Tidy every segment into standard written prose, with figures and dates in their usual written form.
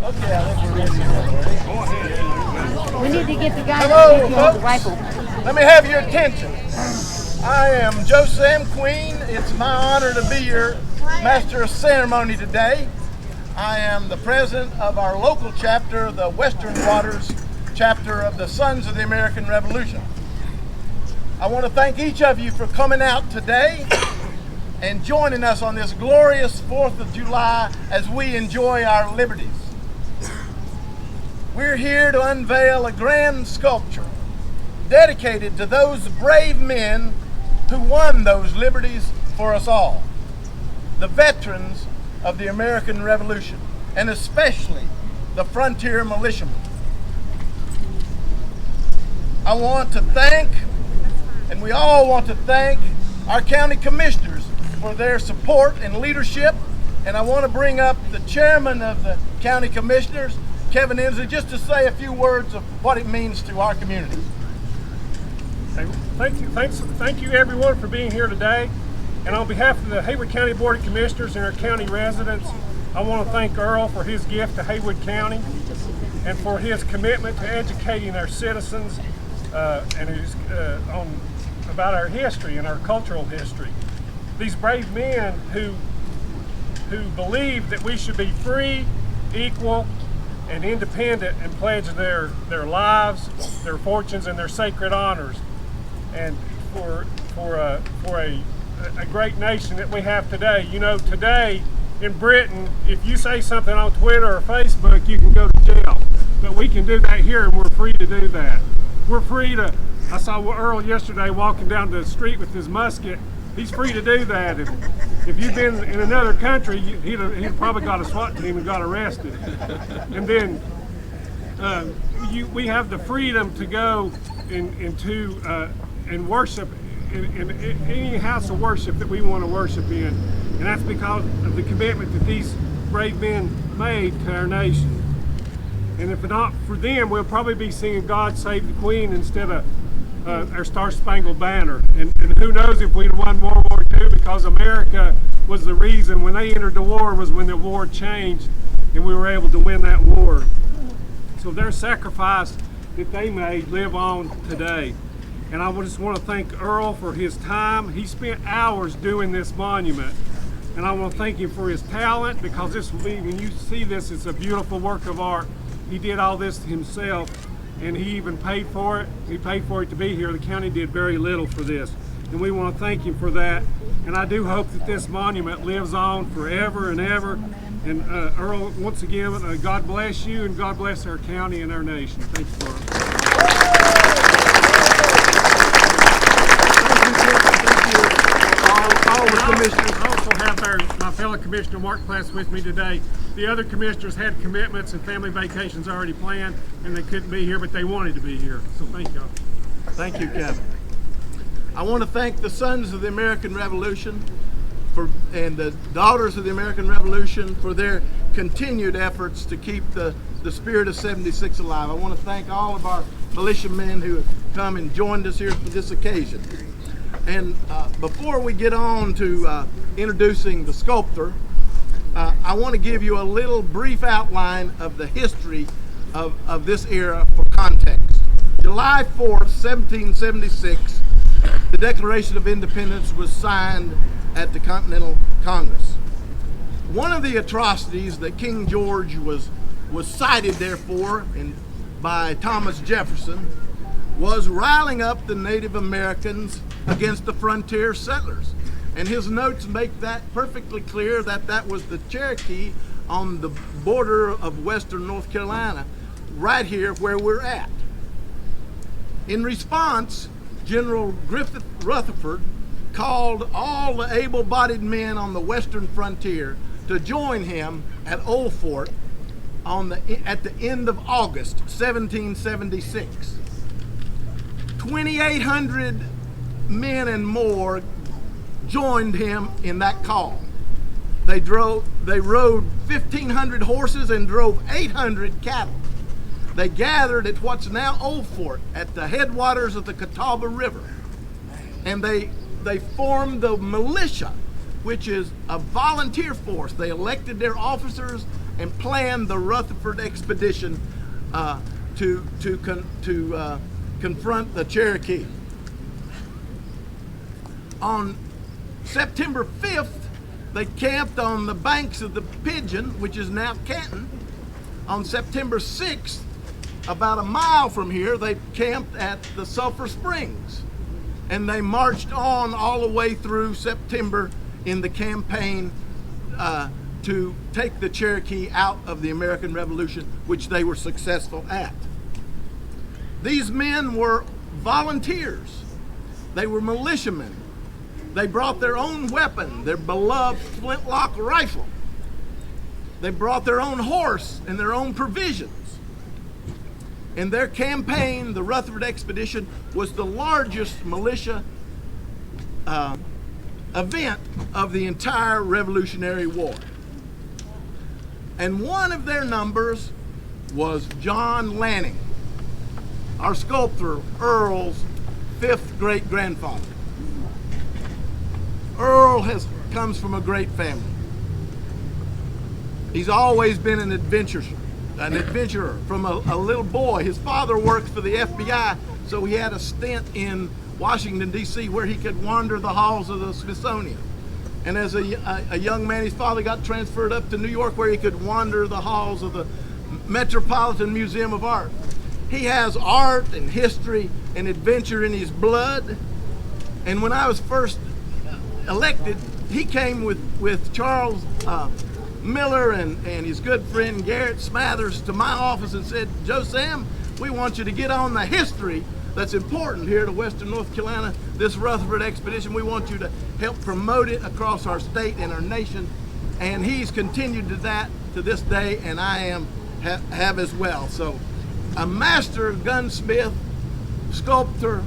Okay, I think we're ready. Go ahead. We need to get the guy Hello, the folks. rifle. Let me have your attention. I am Joe Sam Queen. It's my honor to be your master of ceremony today. I am the president of our local chapter, the Western Waters chapter of the Sons of the American Revolution. I want to thank each of you for coming out today and joining us on this glorious 4th of July as we enjoy our liberties. We're here to unveil a grand sculpture dedicated to those brave men who won those liberties for us all, the veterans of the American Revolution, and especially the frontier militiamen. I want to thank, and we all want to thank, our county commissioners for their support and leadership. And I want to bring up the chairman of the county commissioners, Kevin Ensley, just to say a few words of what it means to our community. Thank you everyone for being here today. And on behalf of the Haywood County Board of Commissioners and our county residents, I want to thank Earl for his gift to Haywood County and for his commitment to educating our citizens about our history and our cultural history. These brave men who believe that we should be free, equal, and independent and pledge their lives, their fortunes, and their sacred honors, and for a great nation that we have today. You know, today in Britain, if you say something on Twitter or Facebook, you can go to jail. But we can do that here, and we're free to do that. We're free to. I saw Earl yesterday walking down the street with his musket. He's free to do that. If you've been in another country, he'd probably got a SWAT team and got arrested. And then we have the freedom to go and worship in any house of worship that we want to worship in. And that's because of the commitment that these brave men made to our nation. And if not for them, we'll probably be singing God Save the Queen instead of our Star-Spangled Banner. And who knows if we'd have won World War II, because America was the reason. When they entered the war was when the war changed and we were able to win that war. So their sacrifice that they made live on today. And I just want to thank Earl for his time. He spent hours doing this monument. And I want to thank him for his talent, because this will be, when you see this, it's a beautiful work of art. He did all this himself, and he even paid for it. He paid for it to be here. The county did very little for this, and we want to thank him for that. And I do hope that this monument lives on forever and ever. And Earl, once again, God bless you, and God bless our county and our nation. Thank you, Earl. All the commissioners. I also have my fellow commissioner Mark Class with me today. The other commissioners had commitments and family vacations already planned, and they couldn't be here, but they wanted to be here. So thank y'all. Thank you, Kevin. I want to thank the Sons of the American Revolution and the Daughters of the American Revolution for their continued efforts to keep the spirit of 76 alive. I want to thank all of our militiamen who have come and joined us here for this occasion. And before we get on to introducing the sculptor, I want to give you a little brief outline of the history of this era for context. July 4th, 1776, the Declaration of Independence was signed at the Continental Congress. One of the atrocities that King George was cited therefore by Thomas Jefferson was riling up the Native Americans against the frontier settlers. And his notes make that perfectly clear that that was the Cherokee on the border of western North Carolina, right here where we're at. In response, General Griffith Rutherford called all the able-bodied men on the western frontier to join him at Old Fort at the end of August 1776. 2,800 men and more joined him in that call. They rode 1,500 horses and drove 800 cattle. They gathered at what's now Old Fort at the headwaters of the Catawba River. And they formed the militia, which is a volunteer force. They elected their officers and planned the Rutherford expedition to confront the Cherokee. On September 5th, they camped on the banks of the Pigeon, which is now Canton. On September 6th, about a mile from here, they camped at the Sulphur Springs. And they marched on all the way through September in the campaign to take the Cherokee out of the American Revolution, which they were successful at. These men were volunteers. They were militiamen. They brought their own weapon, their beloved flintlock rifle. They brought their own horse and their own provisions. In their campaign, the Rutherford expedition was the largest militia event of the entire Revolutionary War. And one of their numbers was John Lanning, our Sculptor Earl's 5th great-grandfather. Earl comes from a great family. He's always been an adventurer from a little boy. His father worked for the FBI, so he had a stint in Washington, D.C., where he could wander the halls of the Smithsonian. And as a young man, his father got transferred up to New York, where he could wander the halls of the Metropolitan Museum of Art. He has art and history and adventure in his blood. And when I was first elected, he came with Charles Miller and his good friend Garrett Smathers to my office and said, "Joe Sam, we want you to get on the history that's important here to Western North Carolina, this Rutherford expedition. We want you to help promote it across our state and our nation." And he's continued to that to this day, and I have as well. So a master gunsmith, sculptor,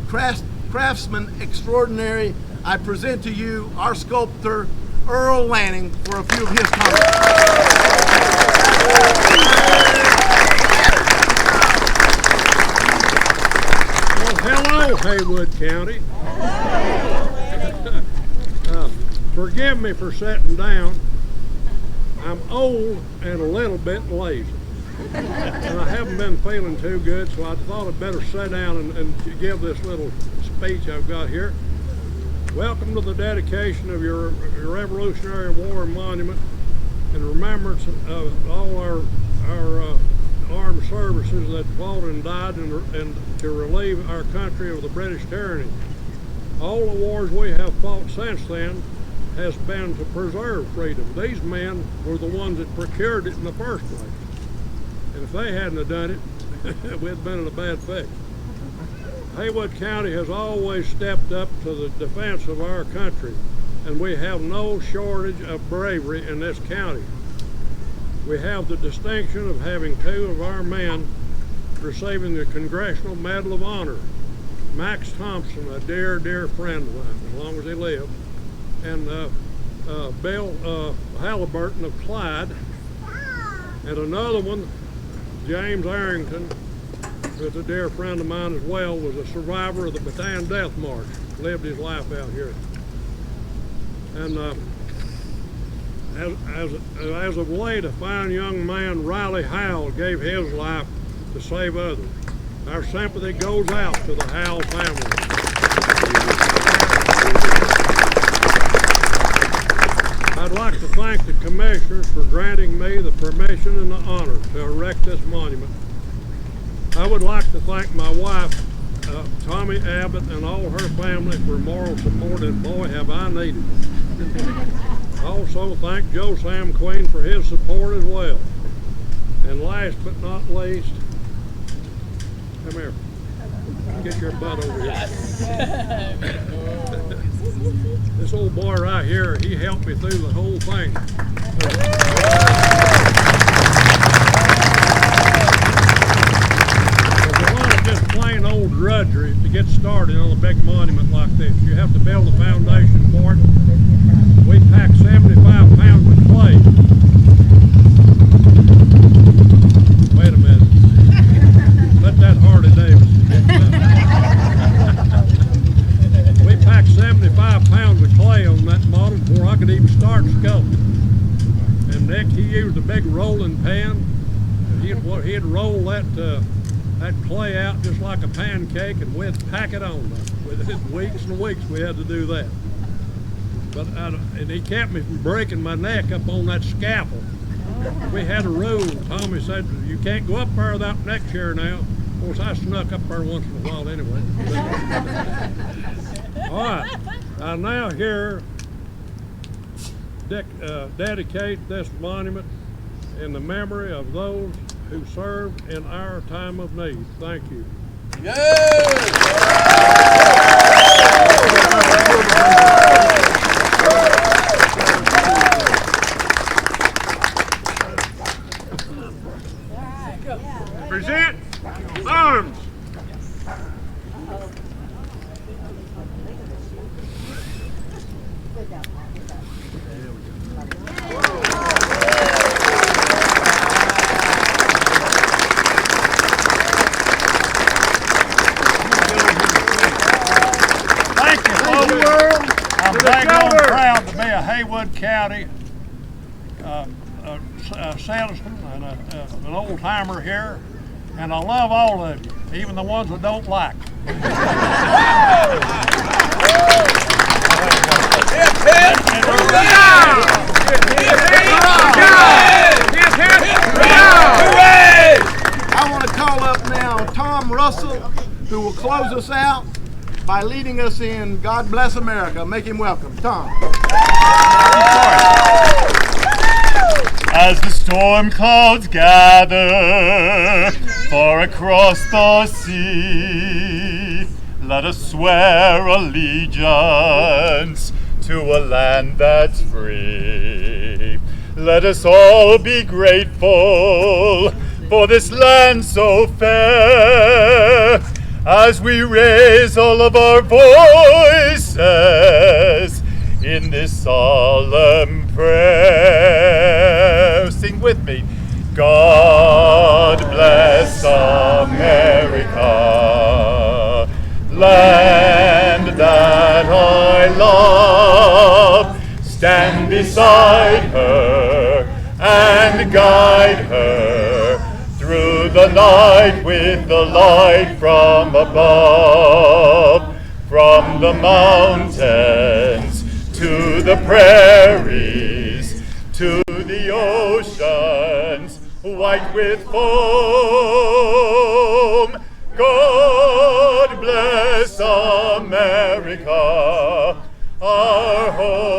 craftsman extraordinary, I present to you our Sculptor Earl Lanning for a few of his comments. Well, hello, Haywood County. Forgive me for sitting down. I'm old and a little bit lazy. And I haven't been feeling too good, so I thought I'd better sit down and give this little speech I've got here. Welcome to the dedication of your Revolutionary War Monument in remembrance of all our armed services that fought and died and to relieve our country of the British tyranny. All the wars we have fought since then has been to preserve freedom. These men were the ones that procured it in the first place. And if they hadn't have done it, we'd been in a bad fix. Haywood County has always stepped up to the defense of our country, and we have no shortage of bravery in this county. We have the distinction of having two of our men receiving the Congressional Medal of Honor. Max Thompson, a dear, dear friend of mine, as long as he lived, and Bill Halliburton of Clyde, and another one, James Arrington, who's a dear friend of mine as well, was a survivor of the Bataan Death March, lived his life out here. And as of late, a fine young man, Riley Howell, gave his life to save others. Our sympathy goes out to the Howell family. I'd like to thank the Commissioners for granting me the permission and the honor to erect this monument. I would like to thank my wife, Tommy Abbott, and all her family for moral support, and boy, have I needed it. Also thank Joe Sam Queen for his support as well. And last but not least, come here, get your butt over here. This old boy right here, he helped me through the whole thing. Just plain old drudgery to get started on a big monument like this. You have to build a foundation for it. We packed 75 pounds of clay. Wait a minute. Let that Harley Davidson get that. We packed 75 pounds of clay on that model before I could even start sculpting. And Nick, he used a big rolling pin. He'd roll that clay out just like a pancake, and we'd pack it on there. With weeks and weeks we had to do that. And he kept me from breaking my neck up on that scaffold. We had a rule. Tommy said, you can't go up there without neck chair now. Of course, I snuck up there once in a while anyway. All right, I now here dedicate this monument in the memory of those who served in our time of need. Thank you. Present arms. I'm daggone proud to be a Haywood County citizen and an old timer here, and I love all of you, even the ones that don't like me. I want to call up now Tom Russell, who will close us out by leading us in God Bless America. Make him welcome. Tom. As the storm clouds gather far across the sea, let us swear allegiance to a land that's free. Let us all be grateful for this land so fair, as we raise all of our voices in this solemn prayer. Sing with me. God bless America, land that I love. Stand beside her and guide her through the night with the light from above, from the mountains to the prairies, to the oceans white with foam. God bless America, our home.